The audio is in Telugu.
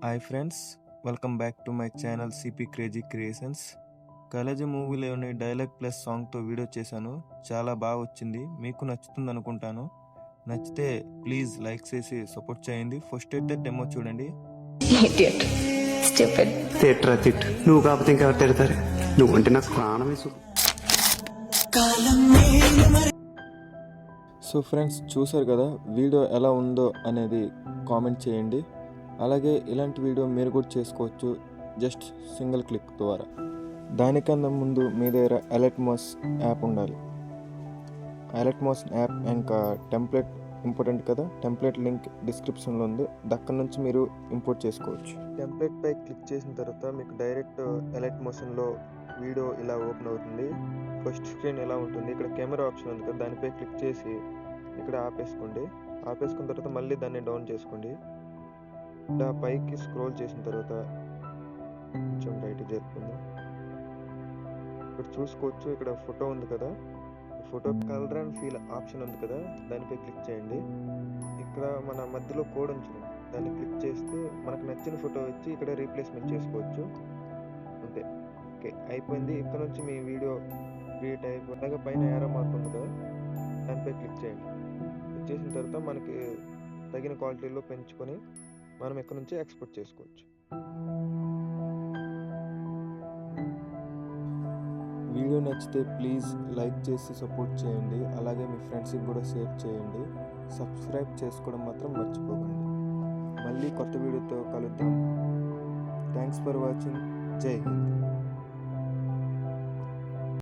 Hi friends, welcome back to my channel CP crazy creations. College మూవీలోని డైలాగ్ ప్లస్ సాంగ్తో వీడియో చేశాను. చాలా బాగా వచ్చింది, మీకు నచ్చుతుంది అనుకుంటాను. నచ్చితే ప్లీజ్ లైక్ చేసి సపోర్ట్ చేయండి. ఫస్ట్ అయితే డెమో చూడండి. తిట్టరా తిట్టు, నువ్వు కాకపోతే ఇంకెవరు తిడతారు? నువ్వంటే నాకు ప్రాణమే. సో ఫ్రెండ్స్, చూసారు కదా వీడియో ఎలా ఉందో అనేది కామెంట్ చేయండి. అలాగే ఇలాంటి వీడియో మీరు కూడా చేసుకోవచ్చు జస్ట్ సింగిల్ క్లిక్ ద్వారా. దానికన్నా ముందు మీ దగ్గర అలర్ట్మాస్ యాప్ ఉండాలి. అలర్ట్మాస్ యాప్ ఇంకా టెంప్లెట్ ఇంపార్టెంట్ కదా. టెంప్లెట్ లింక్ డిస్క్రిప్షన్లో ఉంది, దక్కడి నుంచి మీరు ఇంపోర్ట్ చేసుకోవచ్చు. టెంప్లెట్ పై క్లిక్ చేసిన తర్వాత మీకు డైరెక్ట్ అలర్ట్ మోషన్లో వీడియో ఇలా ఓపెన్ అవుతుంది. ఫస్ట్ స్క్రీన్ ఎలా ఉంటుంది, ఇక్కడ కెమెరా ఆప్షన్ ఉంది కదా, దానిపై క్లిక్ చేసి ఇక్కడ ఆపేసుకోండి. ఆపేసుకున్న తర్వాత మళ్ళీ దాన్ని డౌన్ చేసుకోండి. ఇలా పైకి స్క్రోల్ చేసిన తర్వాత కొంచెం రైట్కి జరుపుకుందాం. ఇక్కడ చూసుకోవచ్చు, ఇక్కడ ఫోటో ఉంది కదా, photo colour and feel option ఉంది కదా, దానిపై క్లిక్ చేయండి. ఇక్కడ మన మధ్యలో కోడ్ ఉంచుకోండి, దాన్ని క్లిక్ చేస్తే మనకు నచ్చిన ఫోటో వచ్చి ఇక్కడ రీప్లేస్మెంట్ చేసుకోవచ్చు. అంతే, ఓకే అయిపోయింది. ఇక్కడ నుంచి మీ వీడియో క్రియేట్ అయిపోయి అలాగే పైన ఏరో మార్క్ ఉంది కదా, దానిపై క్లిక్ చేయండి. క్లిక్ చేసిన తర్వాత మనకి తగిన క్వాలిటీలో పెంచుకొని మనం ఇక్కడ నుంచి ఎక్స్పోర్ట్ చేసుకోవచ్చు. వీడియో నచ్చితే ప్లీజ్ లైక్ చేసి సపోర్ట్ చేయండి. అలాగే మీ ఫ్రెండ్స్కి కూడా షేర్ చేయండి. సబ్స్క్రైబ్ చేసుకోవడం మాత్రం మర్చిపోకండి. మళ్ళీ కొత్త వీడియోతో కలుద్దాం. Thanks for watching. జై హింద్.